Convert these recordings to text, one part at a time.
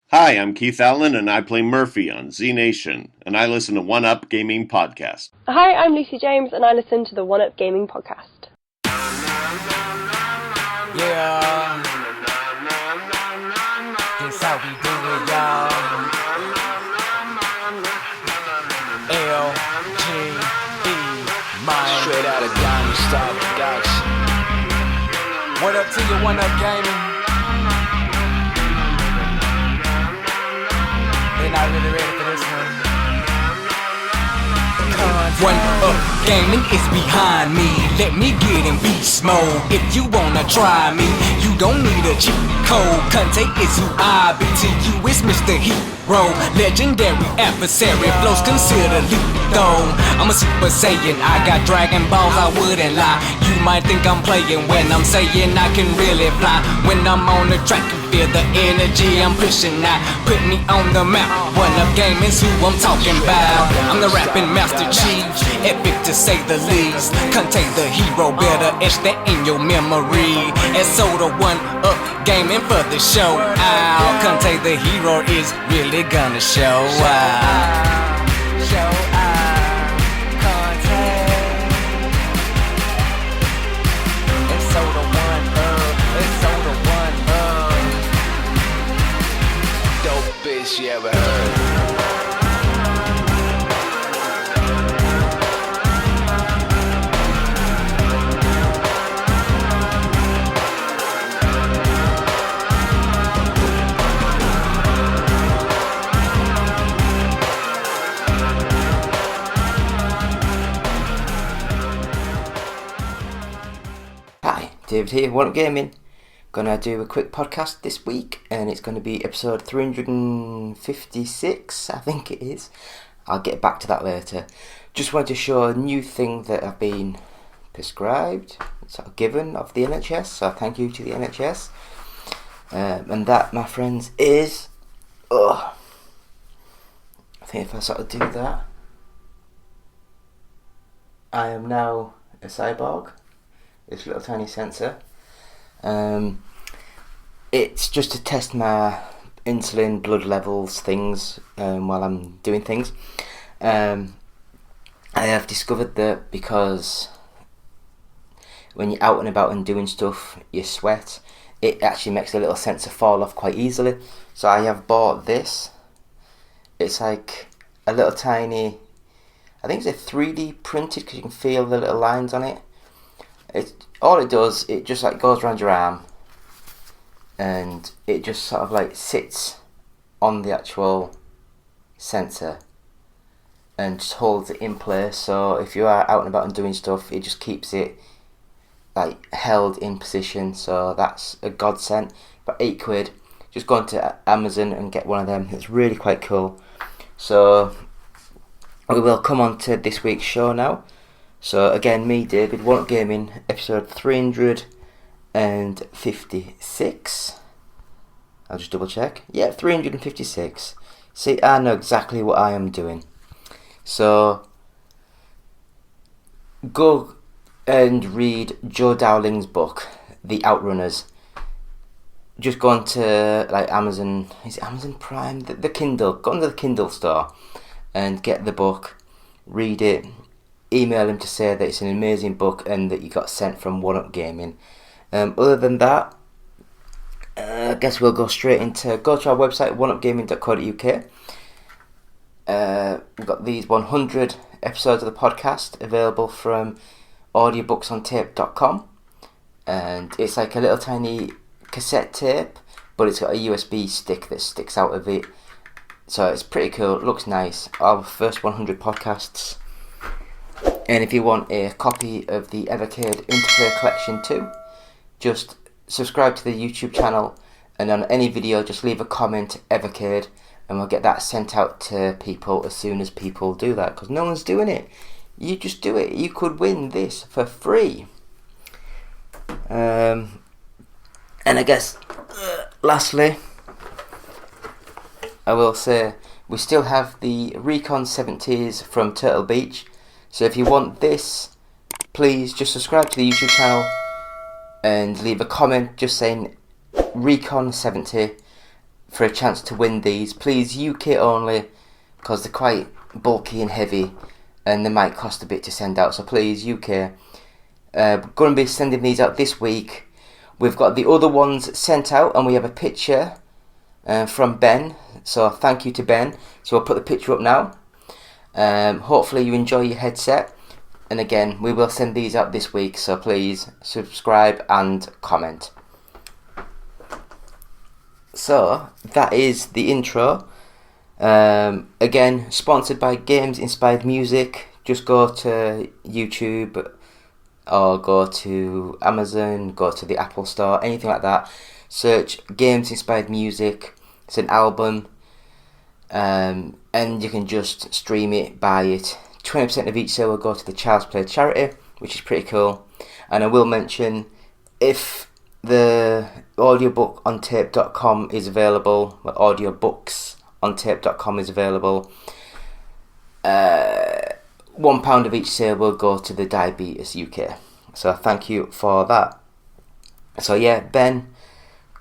Hi, I'm Keith Allen, and I play Murphy on Z Nation, and I listen to One Up Gaming Podcast. Hi, I'm Lucy James, and I listen to the One Up Gaming Podcast. Yeah, this how we do it, y'all. L-G-E, man. Straight out of Diamond Star Production. What up to you, One Up Gaming? They're not really ready for this one. One Up Gaming is behind me. Let me get in beast mode. If you wanna try me, you don't need a cheat code. Conte is who I be. To you it's Mr. Hero, legendary adversary. Flows considered lethal. I'm a Super Saiyan, I got Dragon Balls, I wouldn't lie. You might think I'm playing when I'm saying I can really fly. When I'm on the track, you feel the energy I'm pushing out. Put me on the map. One Up Gaming's who I'm talking about. I'm the rapping Master Chief, epic to say the least. Contain the hero, better etch that in your memory. And so the One Up Gaming for the show out. Contain the hero is really gonna show out. Show out. Contain. And so the One Up. And so the One Up. Dope bitch you ever heard. Hi, David here, One Up Gaming. Gonna do a quick podcast this week, and it's gonna be episode 356, I think it is. I'll get back to that later. Just wanted to show a new thing that I've been prescribed, sort of given of the NHS, so thank you to the NHS. And that, my friends, is... I think if I sort of do that, I am now a cyborg. This little tiny sensor. It's just to test my insulin, blood levels, things while I'm doing things. I have discovered that because when you're out and about and doing stuff, you sweat. It actually makes the little sensor fall off quite easily. So I have bought this. It's like a little tiny, I think it's a 3D printed because you can feel the little lines on it. All it does, it just like goes around your arm, and it just sort of like sits on the actual sensor and just holds it in place. So if you are out and about and doing stuff, it just keeps it like held in position. So that's a godsend. About £8. Just go onto Amazon and get one of them. It's really quite cool. So we will come on to this week's show now. So again, me, David, One Up Gaming, episode 356. I'll just double check. Yeah, 356. See, I know exactly what I am doing. So go and read Joe Dowling's book, The Outrunners. Just go onto like Amazon, is it Amazon Prime? The Kindle. Go onto the Kindle store and get the book, read it. Email him to say that it's an amazing book and that you got sent from One Up Gaming. Other than that, I guess we'll go straight into, go to our website, oneupgaming.co.uk. We've got these 100 episodes of the podcast available from audiobooksontape.com, and it's like a little tiny cassette tape, but it's got a USB stick that sticks out of it, so it's pretty cool. It looks nice. Our first 100 podcasts. And if you want a copy of the Evercade Interplay Collection too, just subscribe to the YouTube channel, and on any video just leave a comment, Evercade, and we'll get that sent out to people as soon as people do that, because no one's doing it. You just do it. You could win this for free. And I guess, lastly, I will say we still have the Recon 70s from Turtle Beach. So if you want this, please just subscribe to the YouTube channel and leave a comment just saying Recon 70, for a chance to win these. Please, UK only, because they're quite bulky and heavy, and they might cost a bit to send out. So please, UK. We're going to be sending these out this week. We've got the other ones sent out, and we have a picture from Ben. So thank you to Ben. So I'll put the picture up now. Hopefully you enjoy your headset. And again, we will send these out this week. So please subscribe and comment. So that is the intro. Again, sponsored by Games Inspired Music. Just go to YouTube or go to Amazon, go to the Apple Store, anything like that. Search Games Inspired Music. It's an album, and you can just stream it, buy it. 20% of each sale will go to the Child's Play charity, which is pretty cool. And I will mention, if the audiobook on tape.com is available, well, audiobooks on tape.com is available, £1 of each sale will go to the Diabetes UK. So thank you for that. So yeah, Ben,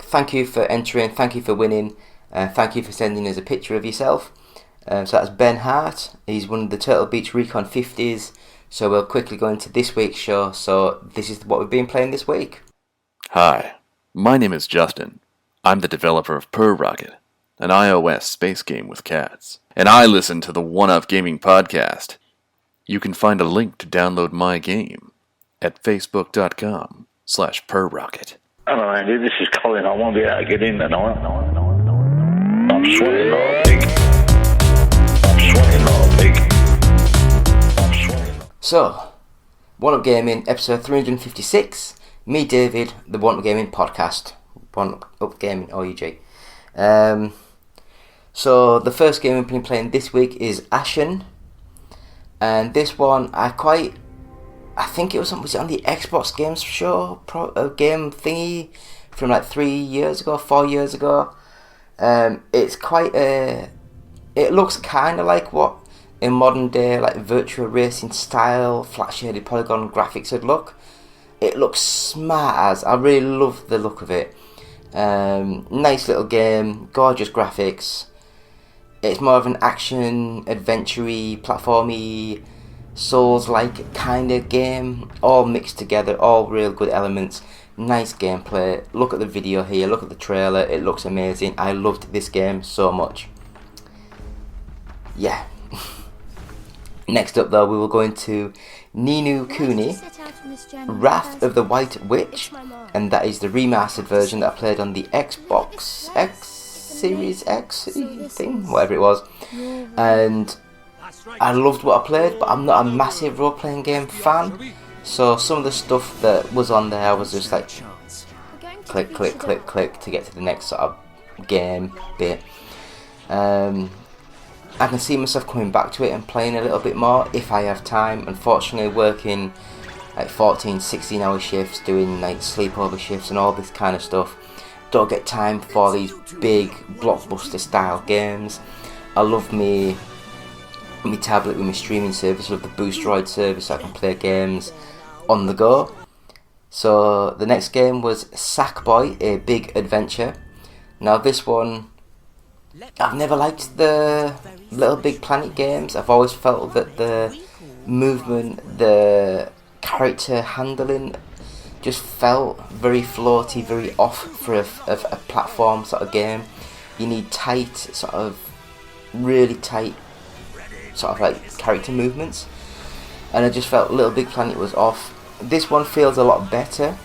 thank you for entering, thank you for winning, thank you for sending us a picture of yourself. So that's Ben Hart. He's one of the Turtle Beach Recon 50s. So we'll quickly go into this week's show. So this is what we've been playing this week. Hi, my name is Justin. I'm the developer of Per Rocket, an iOS space game with cats. And I listen to the One Up Gaming podcast. You can find a link to download my game at facebook.com/perrocket. Hello Andy, this is Colin. I won't be able to get in tonight. I'm sweating like a pig. So, One Up Gaming, episode 356. Me, David, the One Up Gaming podcast. One Up Gaming, OUG. So, the first game we've been playing this week is Ashen. And this one, I think it was it on the Xbox Games Show game thingy from like 4 years ago. It's quite it looks kind of like what in modern day like virtual racing style flat shaded polygon graphics would look. It looks smart as. I really love the look of it. Nice little game, gorgeous graphics. It's more of an action, adventure-y, platformy, Souls-like kind of game, all mixed together, all real good elements. Nice gameplay. Look at the video here, look at the trailer, it looks amazing. I loved this game so much. Yeah. Next up though, we will go into Ni no Kuni, Wrath of the White Witch, and that is the remastered version that I played on the Xbox X Series X thing, whatever it was. And I loved what I played, but I'm not a massive role-playing game fan, so some of the stuff that was on there was just like click, click, click, click to get to the next sort of game bit. I can see myself coming back to it and playing a little bit more if I have time. Unfortunately, working like 14, 16 hour shifts, doing like sleepover shifts and all this kind of stuff, don't get time for these big blockbuster style games. I love me tablet with my streaming service, with the Boostroid service, so I can play games on the go. So the next game was Sackboy: A Big Adventure. Now this one, I've never liked the Little Big Planet games. I've always felt that the movement, the character handling just felt very floaty, very off for a platform sort of game. You need tight, sort of really tight sort of like character movements, and I just felt Little Big Planet was off. This one feels a lot better,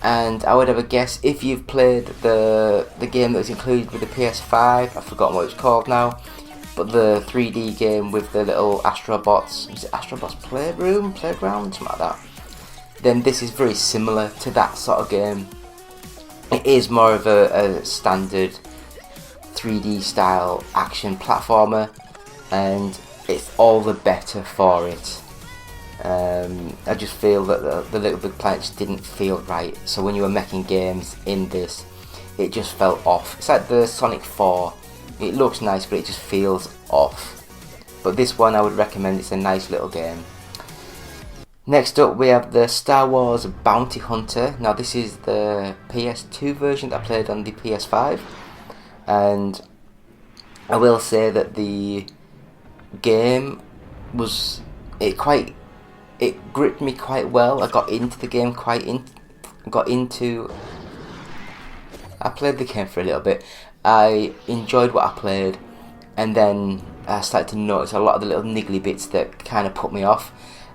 and I would have a guess, if you've played the game that was included with the PS5, I've forgotten what it's called now, but the 3D game with the little Astrobots, was it Astrobots Playground, something like that, then this is very similar to that sort of game. It is more of a standard 3D style action platformer, and it's all the better for it. I just feel that the Little Big Planet just didn't feel right, so when you were making games in this, it just felt off. It's like the Sonic 4, it looks nice but it just feels off. But this one I would recommend, it's a nice little game. Next up we have the Star Wars Bounty Hunter. Now this is the PS2 version that I played on the PS5. And I will say that the game was it gripped me quite well. I got into the game I played the game for a little bit. I enjoyed what I played, and then I started to notice a lot of the little niggly bits that kind of put me off,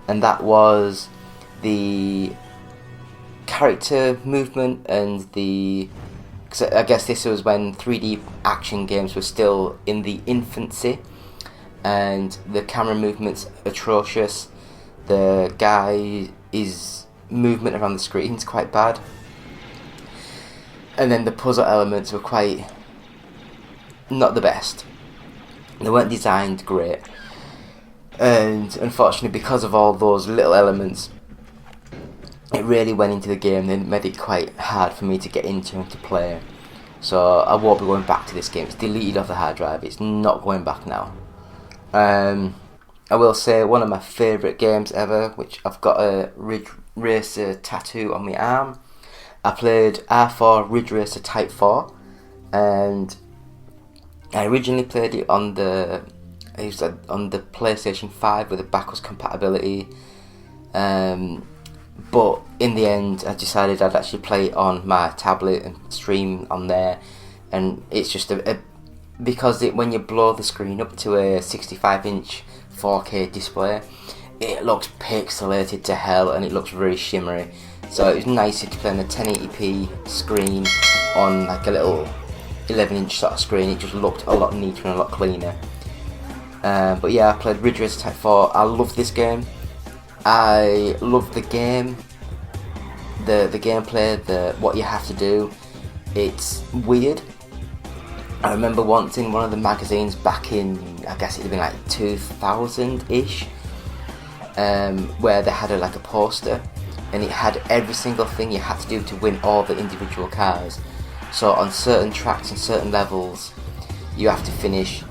and that was the character movement and cause I guess this was when 3D action games were still in the infancy, and the camera movement's atrocious. The guy's movement around the screen's quite bad, and then the puzzle elements were quite not the best. They weren't designed great, and unfortunately, because of all those little elements, it really went into the game and made it quite hard for me to get into and to play. So I won't be going back to this game. It's deleted off the hard drive. It's not going back now. I will say one of my favourite games ever, which I've got a Ridge Racer tattoo on my arm. I played R4 Ridge Racer Type 4, and I originally played it on the PlayStation 5 with a backwards compatibility, but in the end I decided I'd actually play it on my tablet and stream on there, and it's just because when you blow the screen up to a 65-inch 4K display, it looks pixelated to hell and it looks very shimmery. So it was nicer to play on a 1080p screen on like a little 11-inch sort of screen. It just looked a lot neater and a lot cleaner. But yeah, I played Ridge Racer Type 4. I love this game. I love the game, the gameplay, what you have to do. It's weird. I remember once in one of the magazines back in, I guess it'd been like 2000-ish, where they had a poster, and it had every single thing you had to do to win all the individual cars. So on certain tracks and certain levels, you have to finish.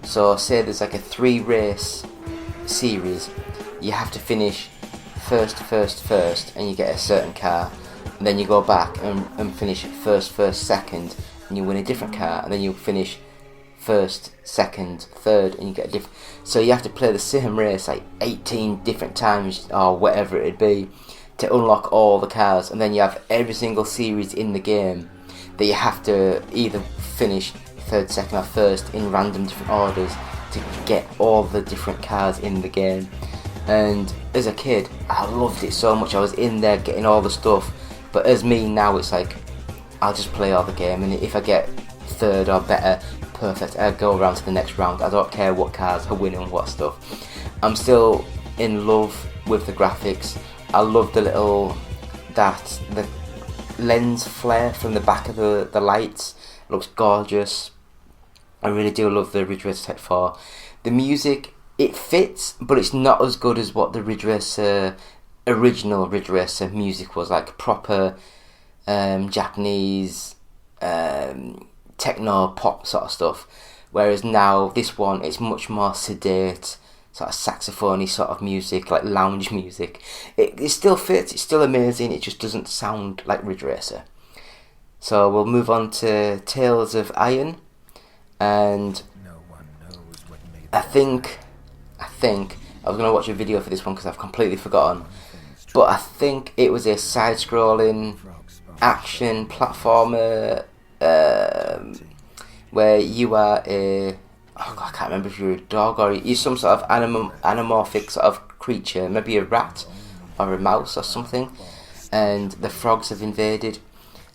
So say there's like a 3-race series, you have to finish first, and you get a certain car, and then you go back and finish first, second, and you win a different car, and then you finish first, second, third, and you get a different. So you have to play the same race like 18 different times or whatever it'd be to unlock all the cars, and then you have every single series in the game that you have to either finish third, second, or first in random different orders to get all the different cars in the game. And as a kid, I loved it so much. I was in there getting all the stuff. But as me now, it's like I'll just play all the game, and if I get third or better, perfect, I'll go around to the next round. I don't care what cars are winning and what stuff. I'm still in love with the graphics. I love the lens flare from the back of the lights. It looks gorgeous. I really do love the Ridge Racer Type 4. The music, it fits, but it's not as good as what the original Ridge Racer music was, like proper Japanese techno pop sort of stuff. Whereas now this one, it's much more sedate, sort of saxophone-y sort of music, like lounge music. It still fits, it's still amazing, it just doesn't sound like Ridge Racer. So we'll move on to Tales of Iron, and I think I was going to watch a video for this one because I've completely forgotten, but I think it was a side-scrolling action platformer where you are I can't remember if you're a dog or you're some sort of anamorphic sort of creature, maybe a rat or a mouse or something, and the frogs have invaded,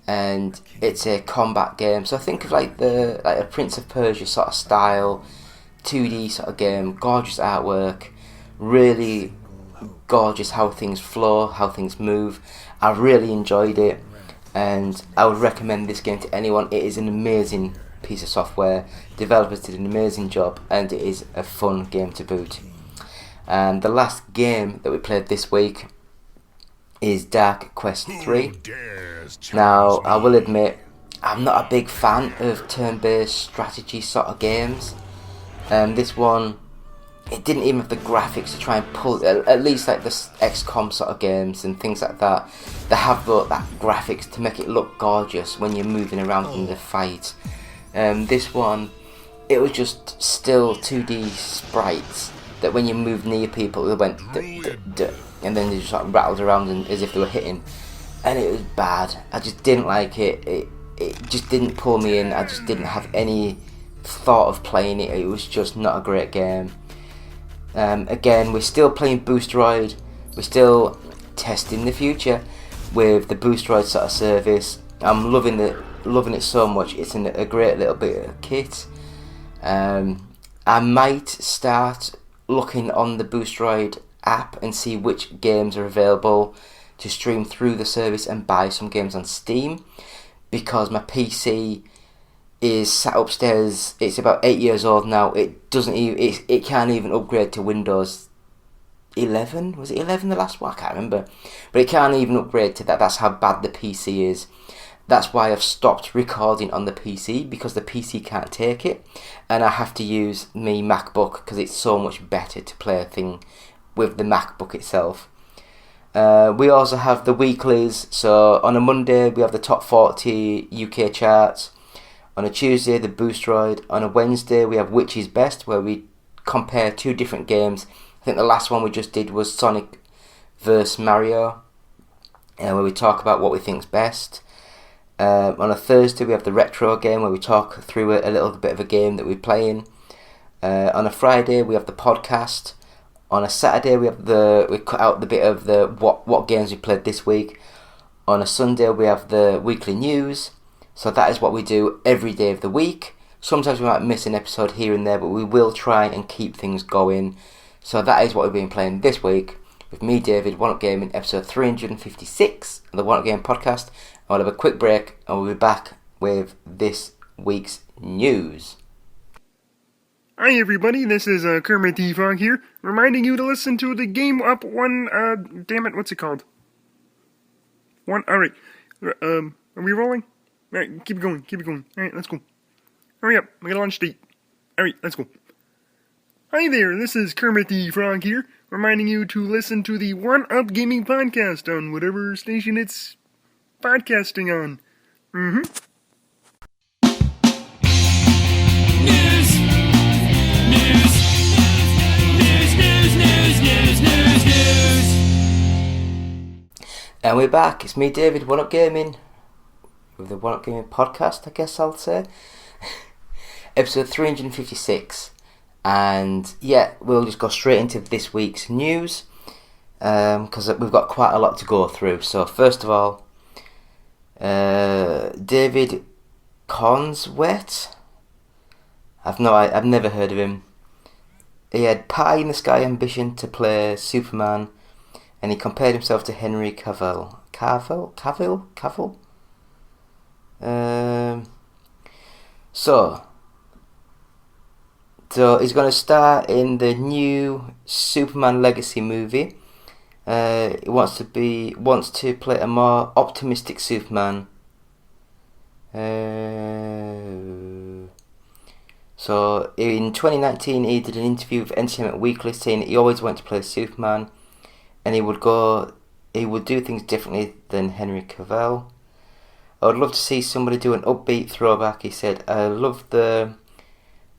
and it's a combat game. So I think of like a Prince of Persia sort of style 2D sort of game, gorgeous artwork, really gorgeous how things flow, how things move. I really enjoyed it, and I would recommend this game to anyone. It is an amazing piece of software. Developers did an amazing job, and it is a fun game to boot. And the last game that we played this week is Dark Quest 3. Now, I will admit, I'm not a big fan of turn-based strategy sort of games. This one, it didn't even have the graphics to try and pull, at least like the XCOM sort of games and things like that. They have that graphics to make it look gorgeous when you're moving around in the fight. This one, it was just still 2D sprites that when you moved near people, they went and then they just like rattled around as if they were hitting, and it was bad. I just didn't like it. It just didn't pull me in. I just didn't have any thought of playing it. It was just not a great game. Again, we're still playing Boosteroid. We're still testing the future with the Boosteroid sort of service. I'm loving it so much. It's a great little bit of kit. I might start looking on the Boosteroid app and see which games are available to stream through the service and buy some games on Steam, because my PC is sat upstairs. It's about 8 years old now. It doesn't even it can't even upgrade to Windows 11. Was it 11 the last one? I can't remember. But it can't even upgrade to that. That's how bad the PC is. That's why I've stopped recording on the PC, because the PC can't take it, and I have to use my MacBook because it's so much better to play a thing with the MacBook itself. We also have the weeklies. So on a Monday we have the top 40 UK charts. On a Tuesday, the Boosteroid. On a Wednesday, we have Which is Best, where we compare two different games. I think the last one we just did was Sonic vs Mario, where we talk about what we think's best. On a Thursday, we have the Retro game, where we talk through a little bit of a game that we're playing. On a Friday, we have the podcast. On a Saturday, we cut out the bit of the what games we played this week. On a Sunday, we have the weekly news. So that is what we do every day of the week. Sometimes we might miss an episode here and there, but we will try and keep things going. So that is what we've been playing this week with me, David, One Up Gaming, episode 356 of the One Up Game podcast. I'll have a quick break and we'll be back with this week's news. Hi everybody, this is Kermit the Frog here, reminding you to listen to the Game Up One, damn it, what's it called? Alright, are we rolling? Alright, keep it going. Alright, let's go. Hurry up, we got a lunch date. Alright, let's go. Hi there, this is Kermit the Frog here, reminding you to listen to the One Up Gaming podcast on whatever station it's podcasting on. And we're back. It's me, David, One Up Gaming, with the One Up Gaming podcast, I guess I'll say. Episode 356. And yeah, we'll just go straight into this week's news, because we've got quite a lot to go through. So first of all, David Cornswet. I've never heard of him. He had pie in the sky ambition to play Superman, and he compared himself to Henry Cavill. Cavill? So he's going to star in the new Superman Legacy movie. He wants to play a more optimistic Superman. So in 2019, he did an interview with Entertainment Weekly saying that he always wanted to play Superman, and he would do things differently than Henry Cavill. I would love to see somebody do an upbeat throwback. He said, I love the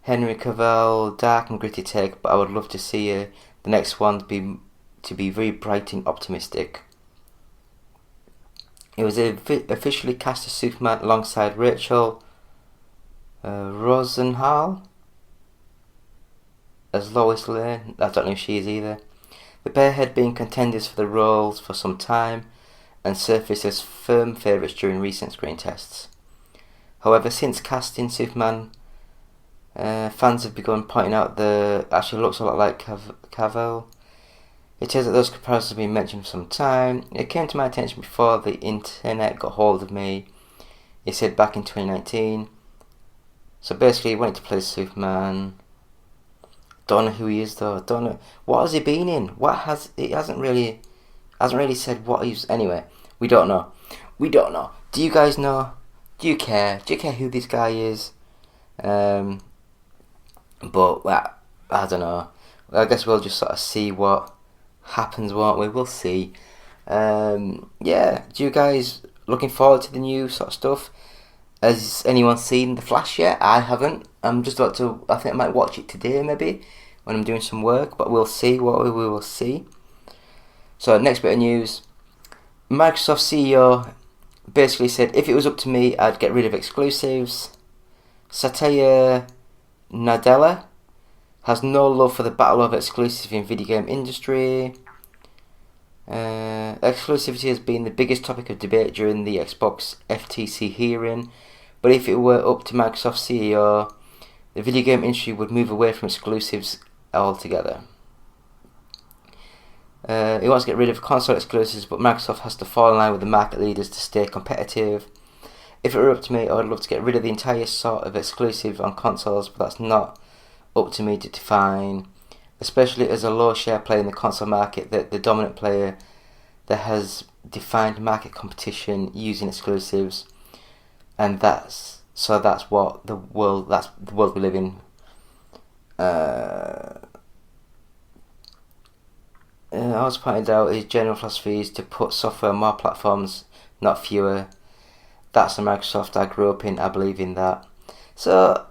Henry Cavill dark and gritty take, but I would love to see the next one to be very bright and optimistic. He was officially cast as Superman alongside Rachel Rosenthal as Lois Lane. I don't know if she is either. The pair had been contenders for the roles for some time and surfaced as firm favourites during recent screen tests. However, since casting Superman, fans have begun pointing out that actually looks a lot like Cavill. It says that those comparisons have been mentioned for some time. It came to my attention before the internet got hold of me. He said back in 2019. So basically he wanted to play Superman. Don't know who he is though. Don't know what has he been in. He hasn't really said what he's. Anyway, we don't know. Do you guys know? Do you care? Do you care who this guy is? But I don't know. I guess we'll just sort of see what happens, won't we? We'll see. Yeah. Do you guys looking forward to the new sort of stuff? Has anyone seen The Flash yet? I haven't. I'm just about to. I think I might watch it today, maybe when I'm doing some work. But we'll see what we will see. So next bit of news. Microsoft CEO basically said, if it was up to me, I'd get rid of exclusives. Satya Nadella has no love for the battle of exclusive in video game industry. Exclusivity has been the biggest topic of debate during the Xbox FTC hearing, but if it were up to Microsoft CEO, the video game industry would move away from exclusives altogether. He wants to get rid of console exclusives, but Microsoft has to fall in line with the market leaders to stay competitive. If it were up to me, I would love to get rid of the entire sort of exclusive on consoles, but that's not up to me to define. Especially as a low share player in the console market, that the dominant player that has defined market competition using exclusives, and that's what the world we live in. I was pointed out his general philosophy is to put software on more platforms, not fewer. That's the Microsoft I grew up in. I believe in that. So,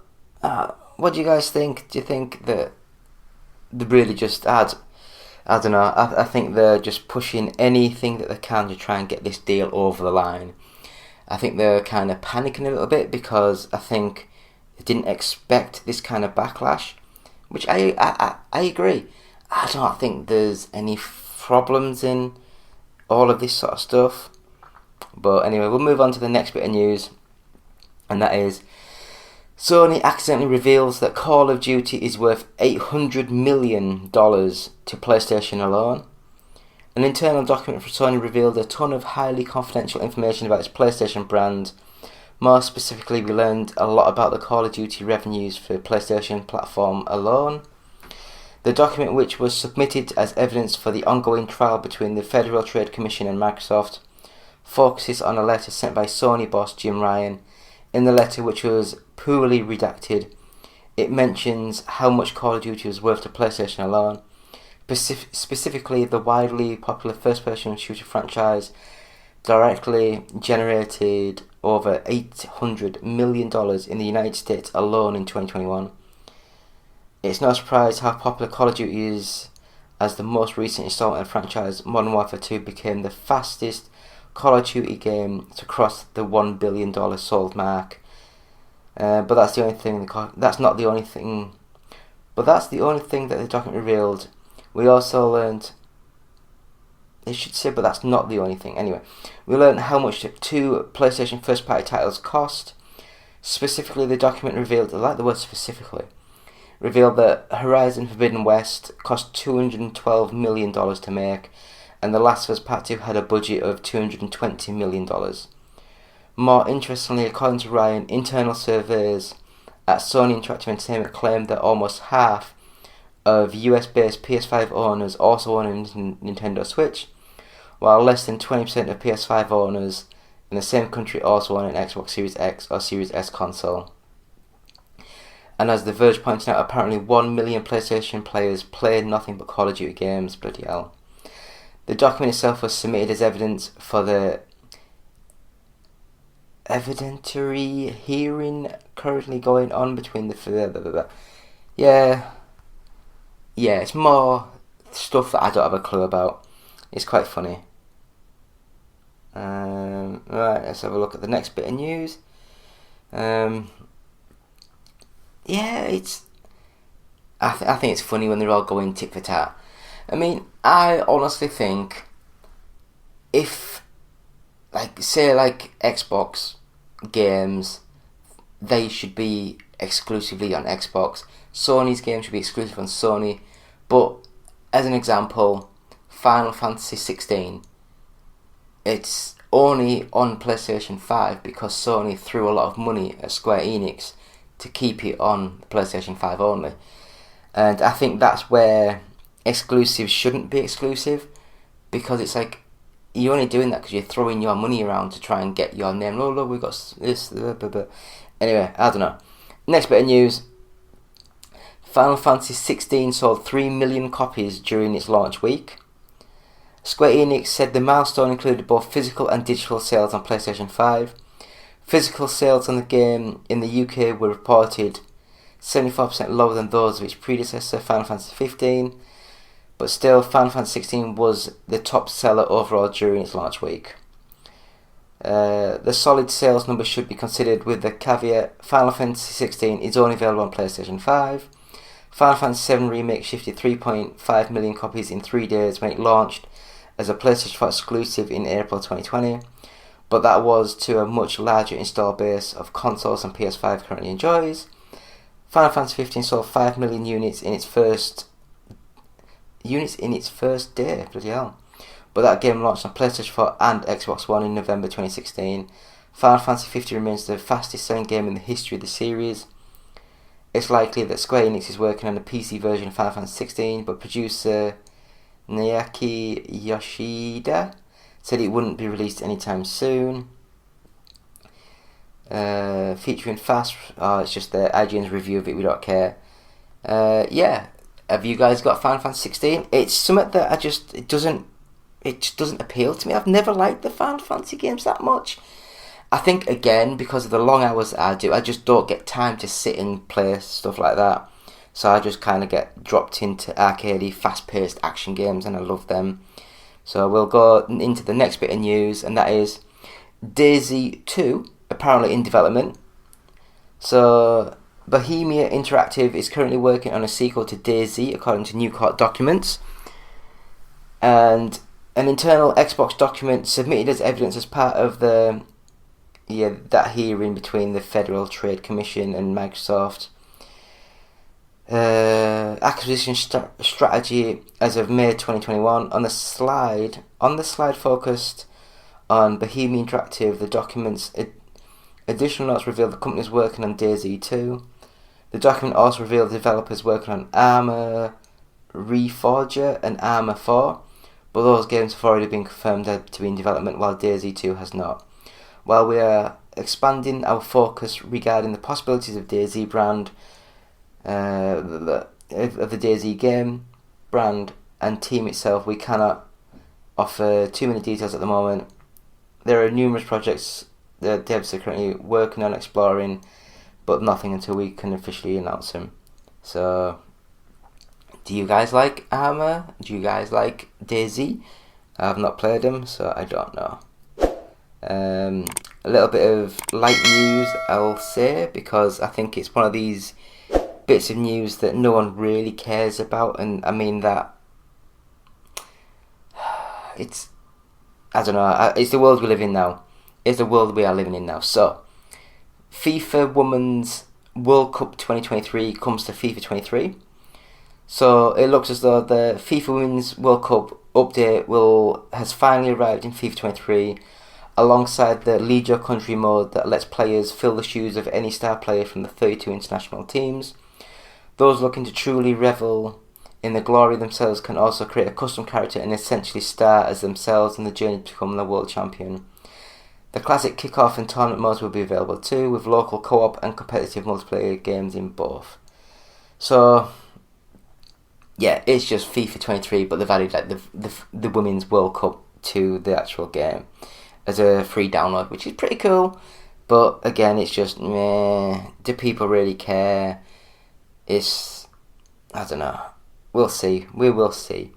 what do you guys think? Do you think that they really just I don't know. I think they're just pushing anything that they can to try and get this deal over the line. I think they're kind of panicking a little bit because I think they didn't expect this kind of backlash, which I agree. I don't think there's any problems in all of this sort of stuff. But anyway, we'll move on to the next bit of news, and that is Sony accidentally reveals that Call of Duty is worth $800 million to PlayStation alone. An internal document from Sony revealed a ton of highly confidential information about its PlayStation brand. More specifically, we learned a lot about the Call of Duty revenues for PlayStation platform alone. The document, which was submitted as evidence for the ongoing trial between the Federal Trade Commission and Microsoft, focuses on a letter sent by Sony boss Jim Ryan. In the letter, which was poorly redacted, it mentions how much Call of Duty was worth to PlayStation alone. Specifically, the widely popular first-person shooter franchise directly generated over $800 million in the United States alone in 2021. It's no surprise how popular Call of Duty is, as the most recent installment of the franchise, Modern Warfare 2, became the fastest Call of Duty game to cross the $1 billion sold mark. But that's the only thing. That's not the only thing. But that's the only thing that the document revealed. We also learned. It should say, but that's not the only thing. Anyway, we learned how much 2 PlayStation first-party titles cost. Specifically, the document revealed. I like the word specifically. Revealed that Horizon Forbidden West cost $212 million to make, and The Last of Us Part 2 had a budget of $220 million. More interestingly, according to Ryan, internal surveys at Sony Interactive Entertainment claimed that almost half of US-based PS5 owners also own a Nintendo Switch, while less than 20% of PS5 owners in the same country also own an Xbox Series X or Series S console. And as The Verge pointed out, apparently 1 million PlayStation players played nothing but Call of Duty games. Bloody hell. The document itself was submitted as evidence for the evidentiary hearing currently going on between the... Yeah, it's more stuff that I don't have a clue about. It's quite funny. Right, let's have a look at the next bit of news. I think it's funny when they're all going tit for tat. I mean, I honestly think if, say Xbox games, they should be exclusively on Xbox. Sony's games should be exclusive on Sony. But, as an example, Final Fantasy 16, it's only on PlayStation 5 because Sony threw a lot of money at Square Enix to keep it on the PlayStation 5 only. And I think that's where exclusives shouldn't be exclusive, because it's like you're only doing that because you're throwing your money around to try and get your name. Oh look, we got this. Blah, blah, blah. Anyway, I don't know. Next bit of news. Final Fantasy 16 sold 3 million copies during its launch week. Square Enix said the milestone included both physical and digital sales on PlayStation 5. Physical sales on the game in the UK were reported 74% lower than those of its predecessor, Final Fantasy 15, but still Final Fantasy 16 was the top seller overall during its launch week. The solid sales numbers should be considered with the caveat Final Fantasy 16 is only available on PlayStation 5. Final Fantasy 7 Remake shifted 3.5 million copies in 3 days when it launched as a PlayStation 4 exclusive in April 2020, but that was to a much larger install base of consoles than PS5 currently enjoys. Final Fantasy 15 sold 5 million units in its first day, bloody hell. But that game launched on PlayStation 4 and Xbox One in November 2016. Final Fantasy 15 remains the fastest selling game in the history of the series. It's likely that Square Enix is working on a PC version of Final Fantasy 16, but producer Naoki Yoshida said it wouldn't be released anytime soon. Featuring fast... Oh, it's just the IGN's review of it, we don't care. Yeah, have you guys got Final Fantasy 16? It's something that it just doesn't appeal to me. I've never liked the Final Fantasy games that much. I think, again, because of the long hours I do, I just don't get time to sit and play stuff like that. So I just kind of get dropped into arcadey, fast-paced action games, and I love them. So we'll go into the next bit of news, and that is DayZ 2, apparently in development. So Bohemia Interactive is currently working on a sequel to DayZ, according to new court documents. And an internal Xbox document submitted as evidence as part of that hearing between the Federal Trade Commission and Microsoft. Acquisition strategy as of May 2021. On the slide focused on Bohemia Interactive, the documents additional notes reveal the company is working on DayZ 2. The document also revealed the developers working on Arma Reforger and Arma 4, but those games have already been confirmed to be in development, while DayZ 2 has not. While we are expanding our focus regarding the possibilities of DayZ brand, of the DayZ game, brand and team itself, we cannot offer too many details at the moment. There are numerous projects that devs are currently working on exploring, but nothing until we can officially announce them. So, do you guys like Arma? Do you guys like DayZ? I have not played them, so I don't know. A little bit of light news, I'll say, because I think it's one of these bits of news that no one really cares about, and I mean that it's the world we live in now. It's the world we are living in now. So, FIFA Women's World Cup 2023 comes to FIFA 23. So it looks as though the FIFA Women's World Cup update has finally arrived in FIFA 23, alongside the Lead Your Country mode that lets players fill the shoes of any star player from the 32 international teams. Those looking to truly revel in the glory themselves can also create a custom character and essentially star as themselves in the journey to become the world champion. The classic kickoff and tournament modes will be available too, with local co-op and competitive multiplayer games in both. So, yeah, it's just FIFA 23, but they've added like the Women's World Cup to the actual game as a free download, which is pretty cool. But again, it's just, meh, do people really care? I don't know. We'll see. We will see.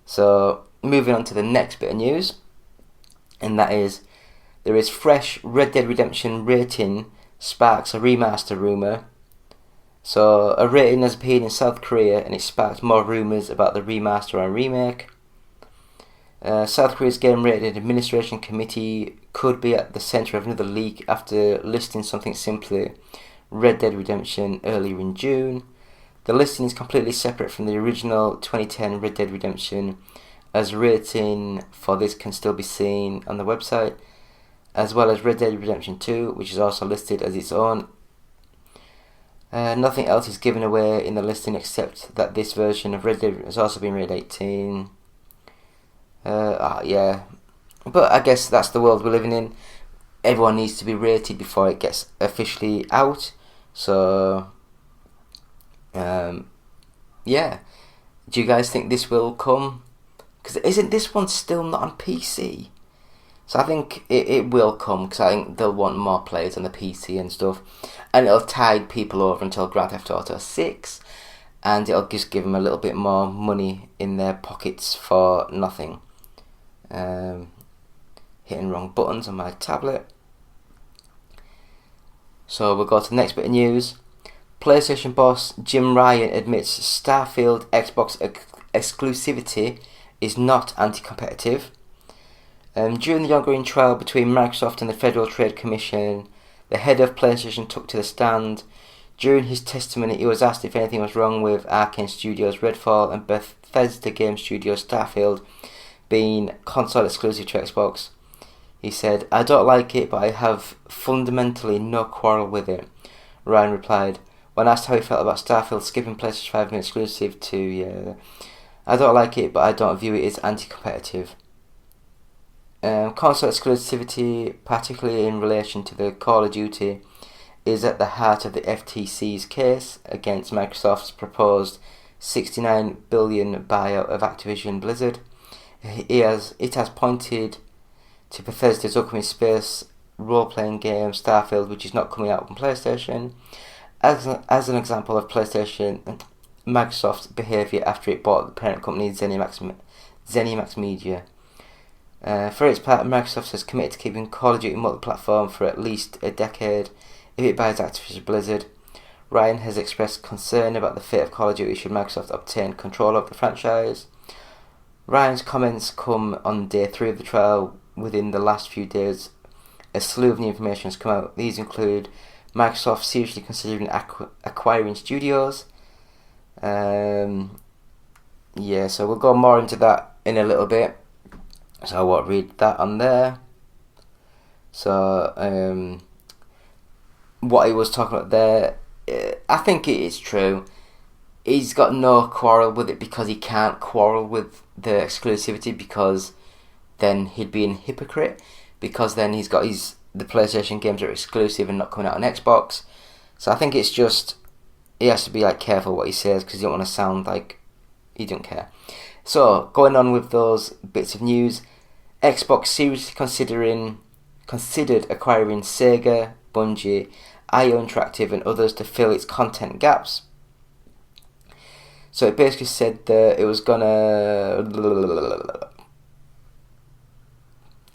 So, moving on to the next bit of news, and that is, there is fresh Red Dead Redemption rating sparks a remaster rumour. So, a rating has appeared in South Korea, and it sparked more rumours about the remaster and remake. South Korea's Game Rating Administration Committee could be at the centre of another leak after listing something simply Red Dead Redemption earlier in June. The listing is completely separate from the original 2010 Red Dead Redemption, as rating for this can still be seen on the website, as well as Red Dead Redemption 2, which is also listed as its own. Nothing else is given away in the listing except that this version of Red Dead has also been rated 18. Yeah, but I guess that's the world we're living in. Everyone needs to be rated before it gets officially out. So, yeah. Do you guys think this will come? Because isn't this one still not on PC? So I think it will come, because I think they'll want more players on the PC and stuff, and it'll tide people over until Grand Theft Auto 6, and it'll just give them a little bit more money in their pockets for nothing. Hitting wrong buttons on my tablet. So we'll go to the next bit of news. PlayStation boss Jim Ryan admits Starfield Xbox exclusivity is not anti-competitive. During the ongoing trial between Microsoft and the Federal Trade Commission, the head of PlayStation took to the stand. During his testimony, he was asked if anything was wrong with Arkane Studios' Redfall and Bethesda Game Studios' Starfield being console exclusive to Xbox. He said, "I don't like it, but I have fundamentally no quarrel with it." Ryan replied, when asked how he felt about Starfield skipping PlayStation 5 being exclusive to, "I don't like it, but I don't view it as anti-competitive." Console exclusivity, particularly in relation to the Call of Duty, is at the heart of the FTC's case against Microsoft's proposed $69 billion buyout of Activision Blizzard. It has pointed to Bethesda's upcoming space role-playing game Starfield, which is not coming out on PlayStation, as an example of Microsoft's behaviour after it bought the parent company ZeniMax Media. For its part, Microsoft has committed to keeping Call of Duty multi-platform for at least a decade if it buys Activision Blizzard. Ryan has expressed concern about the fate of Call of Duty should Microsoft obtain control of the franchise. Ryan's comments come on day 3 of the trial. Within the last few days, a slew of new information has come out. These include Microsoft seriously considering acquiring studios. So we'll go more into that in a little bit. So I won't read that on there. So what he was talking about there, I think it is true. He's got no quarrel with it because he can't quarrel with the exclusivity, because then he'd be a hypocrite, because then he's got the PlayStation games are exclusive and not coming out on Xbox. So I think it's just, he has to be careful what he says, because he don't want to sound like he don't care. So going on with those bits of news, Xbox seriously considered acquiring Sega, Bungie, IO Interactive and others to fill its content gaps. So it basically said that it was gonna...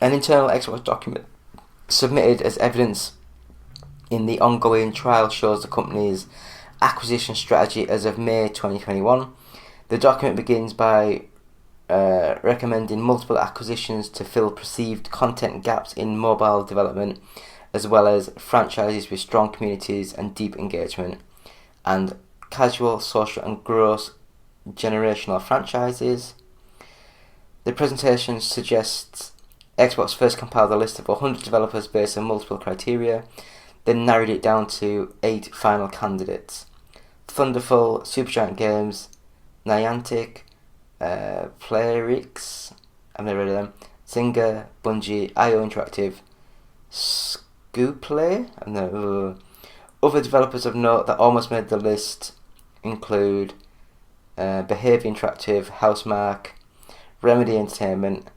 An internal Xbox document submitted as evidence in the ongoing trial shows the company's acquisition strategy as of May 2021. The document begins by recommending multiple acquisitions to fill perceived content gaps in mobile development, as well as franchises with strong communities and deep engagement, and casual, social and growth generational franchises. The presentation suggests Xbox first compiled a list of 100 developers based on multiple criteria, then narrowed it down to 8 final candidates: Thunderful, Supergiant Games, Niantic, Playrix, I've never heard of them, Zynga, Bungie, IO Interactive, Scooplay, and other developers of note that almost made the list include Behaviour Interactive, Housemarque, Remedy Entertainment,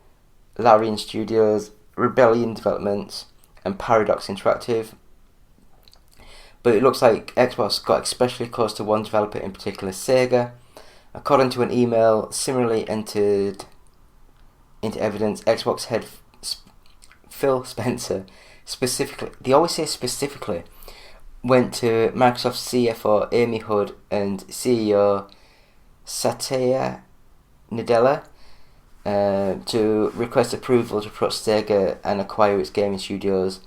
Larian Studios, Rebellion Developments, and Paradox Interactive. But it looks like Xbox got especially close to one developer in particular, Sega. According to an email similarly entered into evidence, Xbox head Phil Spencer specifically, they always say specifically, went to Microsoft CFO Amy Hood and CEO Satya Nadella to request approval to approach Sega and acquire its gaming studios,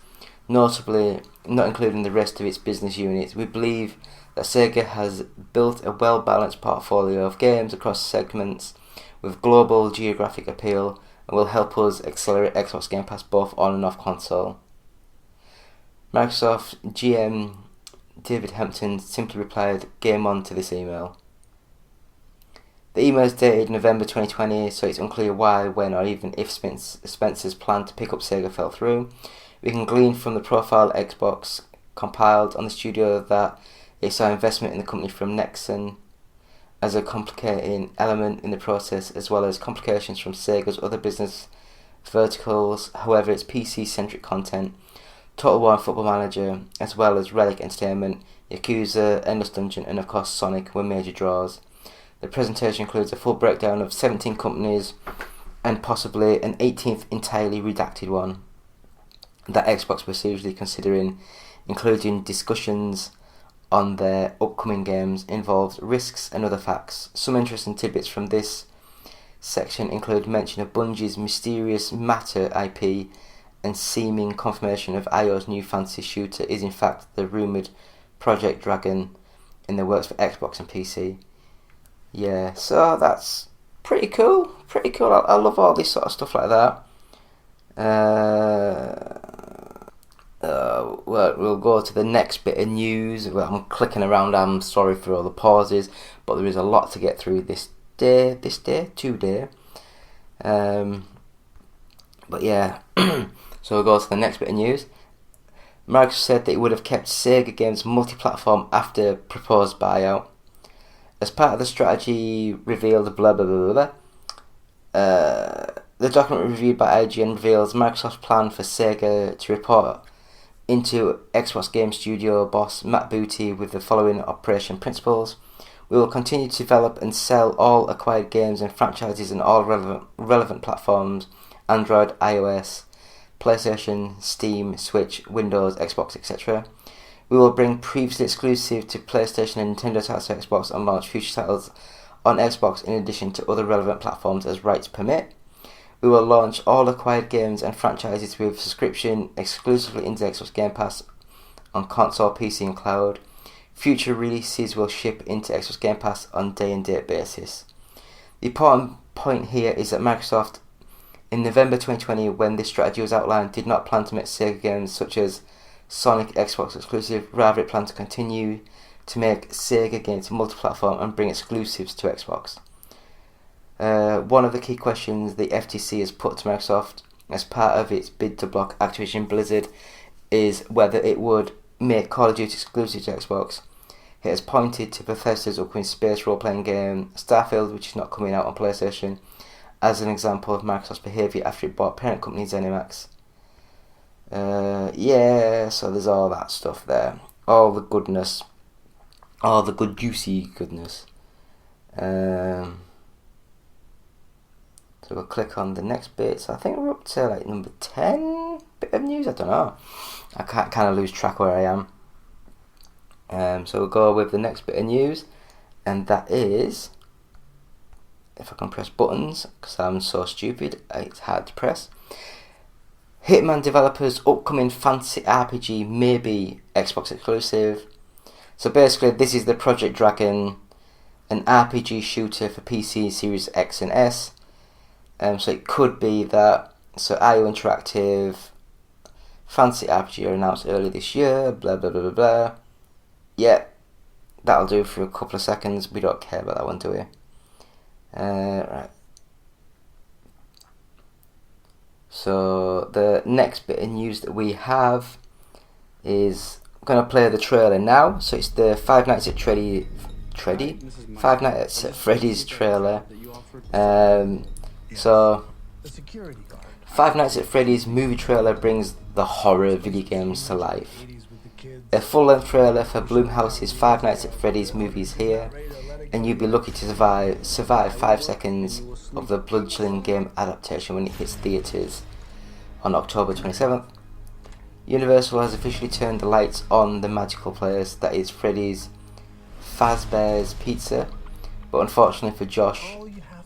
notably not including the rest of its business units. We believe that Sega has built a well-balanced portfolio of games across segments with global geographic appeal and will help us accelerate Xbox Game Pass both on and off console. Microsoft GM David Hampton simply replied, "Game on" to this email. The email is dated November 2020, so it's unclear why, when, or even if Spencer's plan to pick up Sega fell through. We can glean from the profile Xbox compiled on the studio that it saw investment in the company from Nexon as a complicating element in the process, as well as complications from Sega's other business verticals. However, its PC-centric content, Total War and Football Manager, as well as Relic Entertainment, Yakuza, Endless Dungeon, and of course Sonic were major draws. The presentation includes a full breakdown of 17 companies and possibly an 18th entirely redacted one that Xbox was seriously considering, including discussions on their upcoming games, involves risks and other facts. Some interesting tidbits from this section include mention of Bungie's mysterious Matter IP and seeming confirmation of IO's new fantasy shooter is in fact the rumoured Project Dragon in the works for Xbox and PC. Yeah, so that's pretty cool. I love all this sort of stuff like that. We'll go to the next bit of news. Well, I'm clicking around, I'm sorry for all the pauses, but there is a lot to get through today. But yeah, so we'll go to the next bit of news. Microsoft said that it would have kept Sega games multi-platform after proposed buyout. As part of the strategy revealed, blah blah blah blah. The document reviewed by IGN reveals Microsoft's plan for Sega to report into Xbox Game Studio boss Matt Booty with the following operation principles. We will continue to develop and sell all acquired games and franchises on all relevant platforms: Android, iOS, PlayStation, Steam, Switch, Windows, Xbox, etc. We will bring previously exclusive to PlayStation and Nintendo titles to Xbox and launch future titles on Xbox in addition to other relevant platforms as rights permit. We will launch all acquired games and franchises with subscription exclusively into Xbox Game Pass on console, PC and cloud. Future releases will ship into Xbox Game Pass on day-and-date basis. The important point here is that Microsoft, in November 2020, when this strategy was outlined, did not plan to make Sega games such as Sonic Xbox exclusive. Rather, it planned to continue to make Sega games multi-platform and bring exclusives to Xbox. One of the key questions the FTC has put to Microsoft as part of its bid to block Activision Blizzard is whether it would make Call of Duty exclusive to Xbox. It has pointed to Bethesda's upcoming space role-playing game Starfield, which is not coming out on PlayStation, as an example of Microsoft's behaviour after it bought parent company ZeniMax. So there's all that stuff there. All the goodness. All the good juicy goodness. So we'll click on the next bit. So I think we're up to like number 10 bit of news. I don't know. I can't kind of lose track where I am. So we'll go with the next bit of news. And that is, if I can press buttons, because I'm so stupid, it's hard to press. Hitman developers' upcoming fantasy RPG may be Xbox exclusive. So basically, this is the Project Dragon, an RPG shooter for PC, Series X and S. So it could be that. So IO Interactive, fantasy RPG are announced early this year. Blah blah blah blah blah. Yeah, that'll do for a couple of seconds. We don't care about that one, do we? Right. So the next bit of news that we have is, I'm going to play the trailer now. So it's the Five Nights at Freddy's trailer. So Five Nights at Freddy's movie trailer brings the horror video games to life. A full-length trailer for Blumhouse's Five Nights at Freddy's movie is here, and you'll be lucky to survive 5 seconds of the blood-chilling game adaptation when it hits theatres on October 27th. Universal has officially turned the lights on the magical place that is Freddy's Fazbear's Pizza, but unfortunately for Josh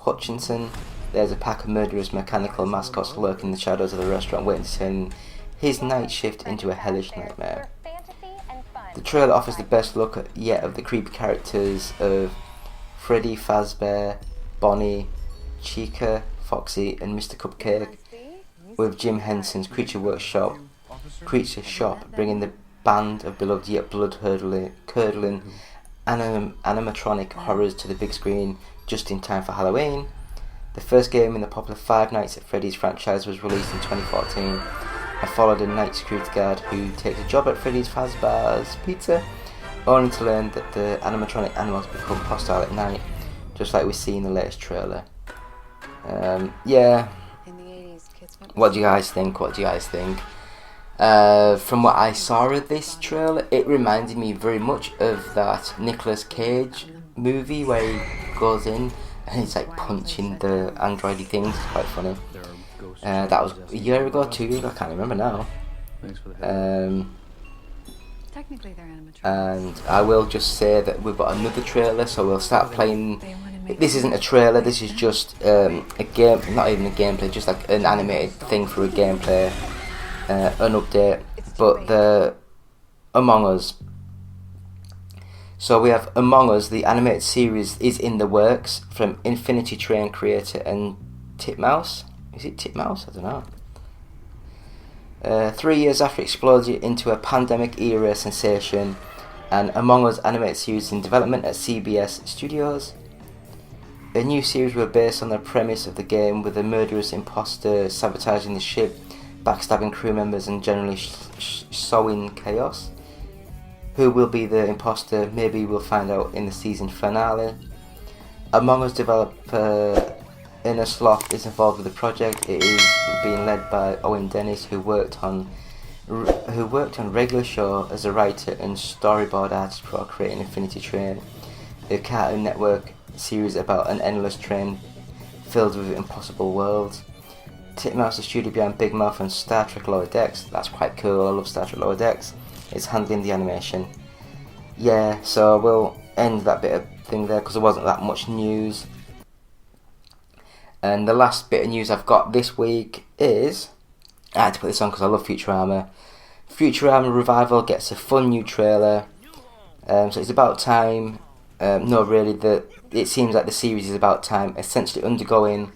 Hutcherson, there's a pack of murderous mechanical mascots lurking in the shadows of the restaurant waiting to turn his night shift into a hellish nightmare. The trailer offers the best look yet of the creepy characters of Freddy Fazbear, Bonnie, Chica, Foxy and Mr. Cupcake, with Jim Henson's Creature Shop bringing the band of beloved yet blood-curdling animatronic horrors to the big screen just in time for Halloween. The first game in the popular Five Nights at Freddy's franchise was released in 2014 and followed a night security guard who takes a job at Freddy's Fazbear's Pizza, only to learn that the animatronic animals become hostile at night, just like we see in the latest trailer. What do you guys think? From what I saw of this trailer, it reminded me very much of that Nicolas Cage movie where he goes in and he's like punching the androidy things. It's quite funny. That was a year ago, 2 years ago, I can't remember now. Technically, they're animatronics. And I will just say that we've got another trailer, so we'll start playing. This isn't a trailer, this is just a game, not even a gameplay, just like an animated thing for a gameplay, an update. But the Among Us. So we have Among Us, the animated series is in the works from Infinity Train creator and Titmouse. Is it Titmouse? I don't know. 3 years after it exploded into a pandemic-era sensation, and Among Us animated series in development at CBS Studios. The new series were based on the premise of the game, with a murderous imposter sabotaging the ship, backstabbing crew members and generally sowing chaos. Who will be the imposter? Maybe we'll find out in the season finale. Among Us developer Inner Sloth is involved with the project. It is being led by Owen Dennis, who worked on Regular Show as a writer and storyboard artist before creating Infinity Train, a Cartoon Network series about an endless train filled with impossible worlds. Titmouse, the studio behind Big Mouth and Star Trek Lower Decks. That's quite cool. I love Star Trek Lower Decks. It's handling the animation. Yeah, so we'll end that bit of thing there because there wasn't that much news. And the last bit of news I've got this week is, I had to put this on because I love Futurama. Futurama Revival gets a fun new trailer. So it's about time. It seems like the series is about time, essentially undoing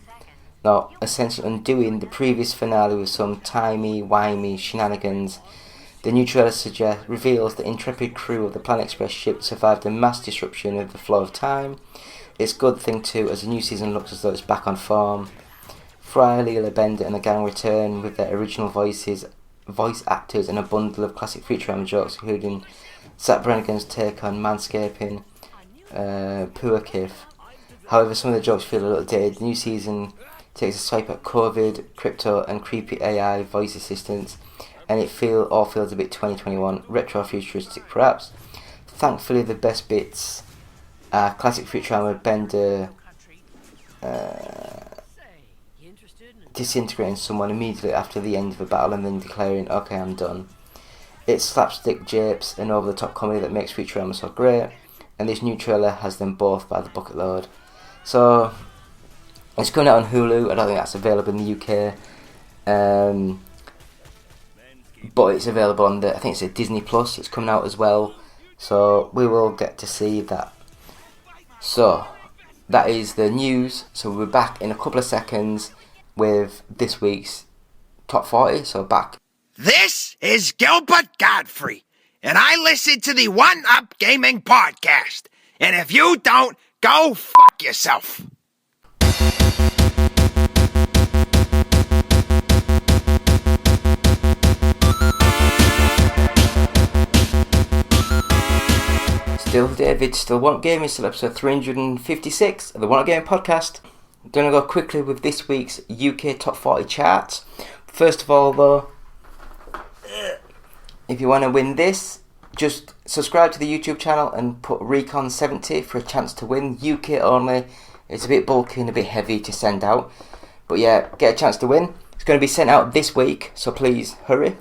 the previous finale with some timey-wimey shenanigans. The new trailer reveals the intrepid crew of the Planet Express ship survived a mass disruption of the flow of time. It's a good thing too, as the new season looks as though it's back on form. Fry, Leela Bender and the gang return with their original voice actors and a bundle of classic Futurama jokes, including Zach Brannigan's take on manscaping, poor Kif. However, some of the jokes feel a little dated. The new season takes a swipe at COVID, crypto and creepy AI voice assistants, and it all feels a bit 2021, retro-futuristic perhaps. Thankfully, the best bits are classic Futurama Bender disintegrating someone immediately after the end of a battle and then declaring, "Okay, I'm done." It's slapstick japes and over-the-top comedy that makes Futurama so great, and this new trailer has them both by the bucket load. So, it's coming out on Hulu. I don't think that's available in the UK. But it's available on I think it's a Disney Plus. It's coming out as well. So, we will get to see that. So, that is the news. So, we'll be back in a couple of seconds with this week's Top 40. So, back. This is Gilbert Godfrey, and I listen to the One Up Gaming Podcast. And if you don't, go fuck yourself. Still David, still One Up Gaming, still episode 356 of the One Up Gaming Podcast. I'm going to go quickly with this week's UK Top 40 charts. First of all though, if you want to win this, just subscribe to the YouTube channel and put Recon 70 for a chance to win. UK only. It's a bit bulky and a bit heavy to send out, but yeah, get a chance to win. It's going to be sent out this week, so please hurry.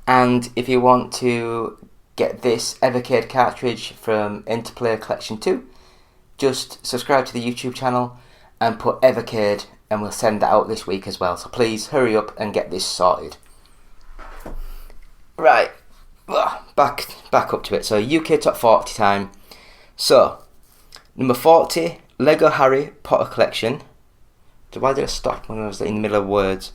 And if you want to get this Evercade cartridge from Interplay Collection 2, just subscribe to the YouTube channel and put Evercade, and we'll send that out this week as well. So please hurry up and get this sorted. Right, back up to it. So UK Top 40 time. So, number 40, Lego Harry Potter Collection. Why did I stop when I was in the middle of words?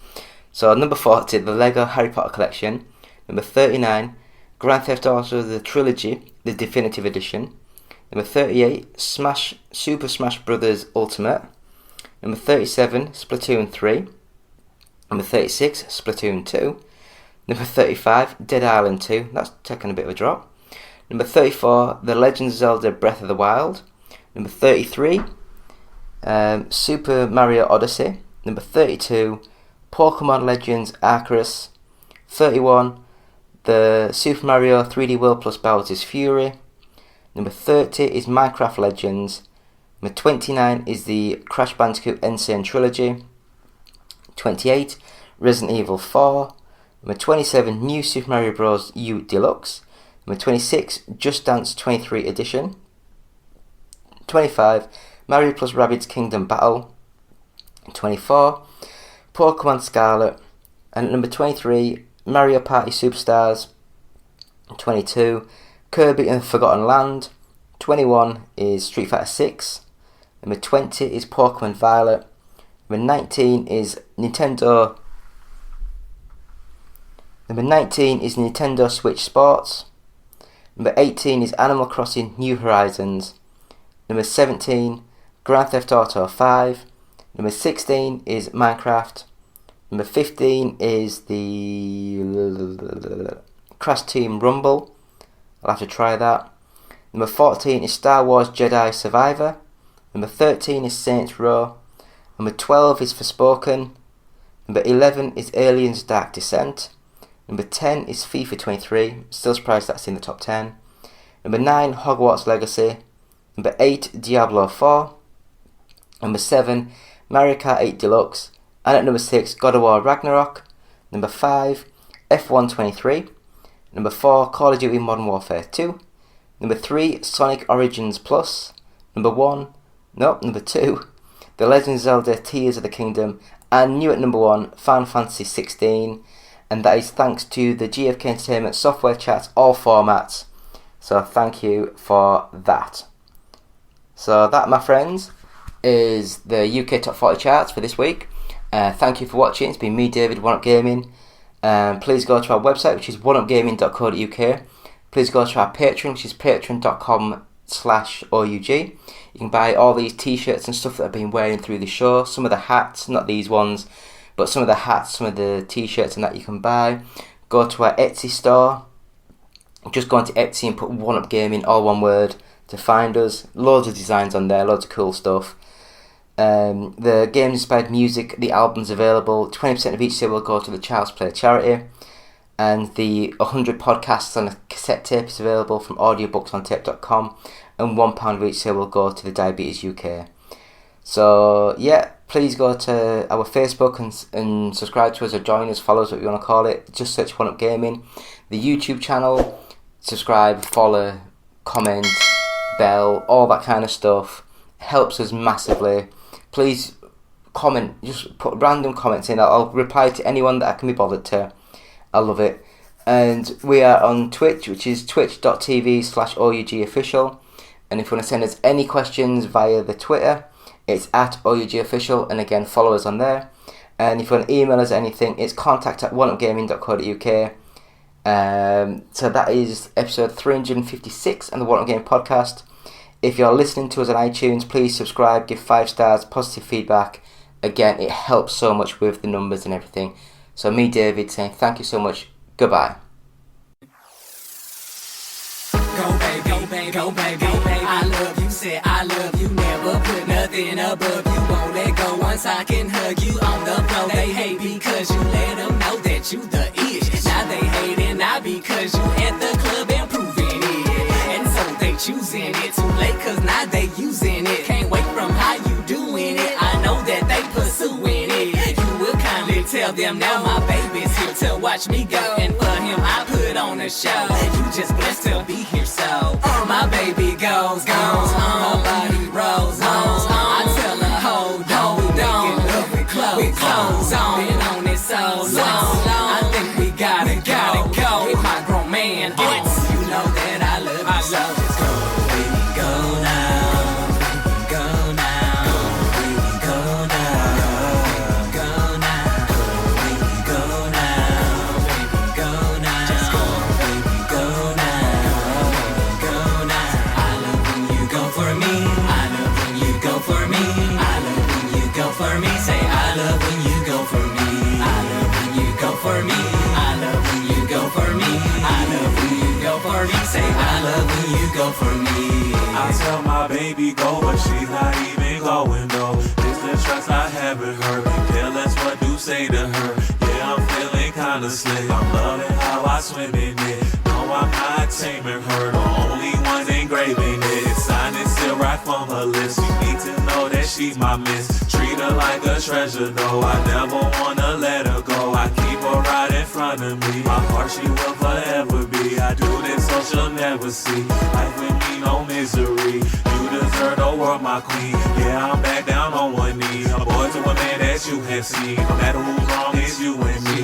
So, number 40, the Lego Harry Potter Collection. Number 39, Grand Theft Auto The Trilogy, the Definitive Edition. Number 38, Super Smash Bros. Ultimate. Number 37, Splatoon 3. Number 36, Splatoon 2. Number 35, Dead Island 2. That's taken a bit of a drop. Number 34, The Legend of Zelda Breath of the Wild. Number 33, Super Mario Odyssey. Number 32, Pokemon Legends Arceus. 31, the Super Mario 3D World plus Bowser's Fury. Number 30 is Minecraft Legends. Number 29 is the Crash Bandicoot N. Sane Trilogy. 28, Resident Evil 4. Number 27, New Super Mario Bros. U Deluxe. Number 26, Just Dance 23 Edition. 25, Mario plus Rabbids Kingdom Battle. 24, Pokemon Scarlet. And at number 23, Mario Party Superstars. 22, Kirby and the Forgotten Land. 21 is Street Fighter 6. Number 20 is Pokemon Violet. Number 19 is Nintendo Switch Sports. Number 18 is Animal Crossing New Horizons. Number 17, Grand Theft Auto 5. Number 16 is Minecraft. Number 15 is the Crash Team Rumble. I'll have to try that. Number 14 is Star Wars Jedi Survivor. Number 13 is Saints Row. Number 12 is Forspoken. Number 11 is Aliens Dark Descent. Number 10 is FIFA 23. Still surprised that's in the top 10. Number 9, Hogwarts Legacy. Number 8, Diablo 4. Number 7, Mario Kart 8 Deluxe. And at number 6, God of War Ragnarok. Number 5, F1 23. Number 4, Call of Duty Modern Warfare 2. Number 3, Sonic Origins Plus. Number 2, The Legend of Zelda Tears of the Kingdom. And new at number 1, Final Fantasy 16. And that is thanks to the GFK Entertainment software chats, all formats. So thank you for that. So that, my friends, is the UK Top 40 charts for this week. Thank you for watching. It's been me, David, One Up Gaming. Please go to our website, which is oneupgaming.co.uk. Please go to our Patreon, which is patreon.com/OUG. You can buy all these t-shirts and stuff that I've been wearing through the show. Some of the hats, not these ones, but some of the hats, some of the t-shirts and that you can buy. Go to our Etsy store. Just go into Etsy and put One Up Gaming, all one word, to find us. Loads of designs on there, loads of cool stuff. The games inspired music, the album's available. 20% of each sale will go to the Child's Play charity. And the 100 podcasts on a cassette tape is available from audiobooksontape.com. And £1 of each sale will go to the Diabetes UK. So yeah, please go to our Facebook and subscribe to us or join us, follow us, what you want to call it. Just search One Up Gaming. The YouTube channel, subscribe, follow, comment, bell, all that kind of stuff. Helps us massively. Please comment, just put random comments in. I'll reply to anyone that I can be bothered to. I love it. And we are on Twitch, which is twitch.tv/OUG official. And if you want to send us any questions via the Twitter, it's at OUG official. And again, follow us on there. And if you want to email us anything, it's contact@oneupgaming.co.uk. So that is episode 356 and the One Up Gaming podcast. If you're listening to us on iTunes, please subscribe, give 5 stars, positive feedback. Again, it helps so much with the numbers and everything. So me, David, saying thank you so much. Goodbye. Go baby, go baby, I love you, say I love you, never put nothing above you, won't let go once I can hug you on the floor. They hate because you let them know that you the ish. Now they hating not because you at the club and proving it, and so they choosing it too late cause now they using it. Can't wait from how you doing it, I know that they pursuing it. You will kindly tell them now my baby's here to watch me go, and for him I put on a show. You just blessed to be here, so my baby goes on, her body rolls on. I tell her hold on, we making love with clothes on. Been on it so long, I think we gotta go. Get my grown man on. You know that I love you so. Just go, baby, go now. Go now. Baby, go now. Go now. Baby, go now. Baby, go now. Just go, baby, go now. Go now. I love when you go for me. I love when you go for me. I love when you go for me. Say I love when you go for me. I love when you go for me. I love when you go for me. I love when you go for me. Say I love when you go for me. I tell my baby go, but she's not even going though. It's the trust I have in her. Careless what you say to her. Yeah, I'm feeling kinda slick. I'm loving how I swim in it. No, I'm not taming her. The only one engraving it. Signed and still right from her lips. You need to know that she's my miss. Treat her like a treasure though. I never wanna let her go. I keep her right in front of me. My heart she will forever be. I do this so she'll never see. Life with me no misery. You deserve the world, my queen. Yeah, I'm back down on one knee. A boy to a man that you have seen. No matter who's wrong, it's you and me.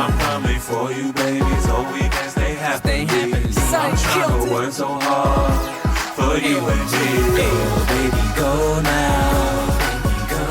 I'm coming for you, baby, so we can stay happy. I'm trying to work so hard for you and me. Go, baby, go now.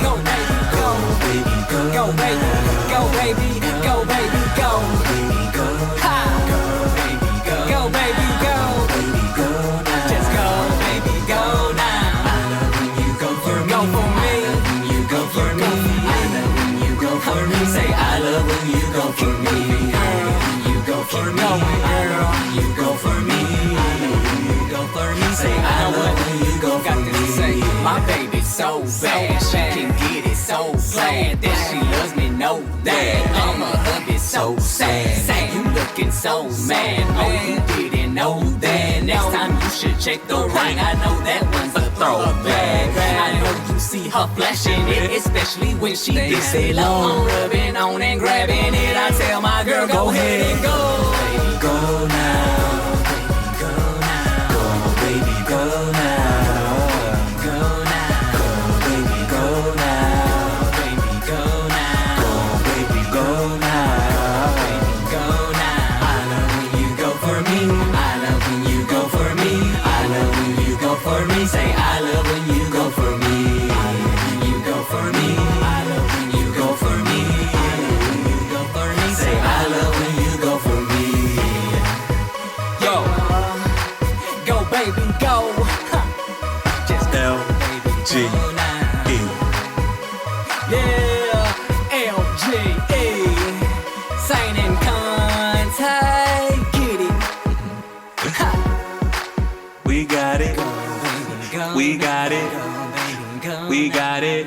Go, baby, go. Baby, go. Go, baby, go, baby, go, baby, go. Baby, go. Ha. Go, baby, go. Go, baby, go. Baby, go now. Just go, baby, go now. I love when you go for me. Go for me. I love when you go for me. I love when you go for me. Say I love when you go for me. I love when you go for me. I love when you go for me. I love when you go for me. Say I love when you go for me. Say my baby's so bad, she can get it so glad that she loves me, know that I'm a hubby so sad. Say you looking so mad, oh you didn't know that. Next time you should check the ring, I know that one's a throwback. I know you see her flashing it, especially when she gets it low. I'm rubbing on and grabbing it, I tell my girl go ahead and go. Baby, go now. Baby, go now. Go, baby, go now. Baby, go now. Go, baby, go now. Baby, go now. I love when you go for me. I love when you go for me. I love when you go for me. Say I love when you go for me. I love when you go for me. I love when you go for me. I love when you go for me. Say I love when you go for me. Yo, go baby, go. Just go, baby, go now. Yeah, LGE, Saint and Conte, get it. We got it. Go, baby, go. We got it. Go, baby, go We now. got it.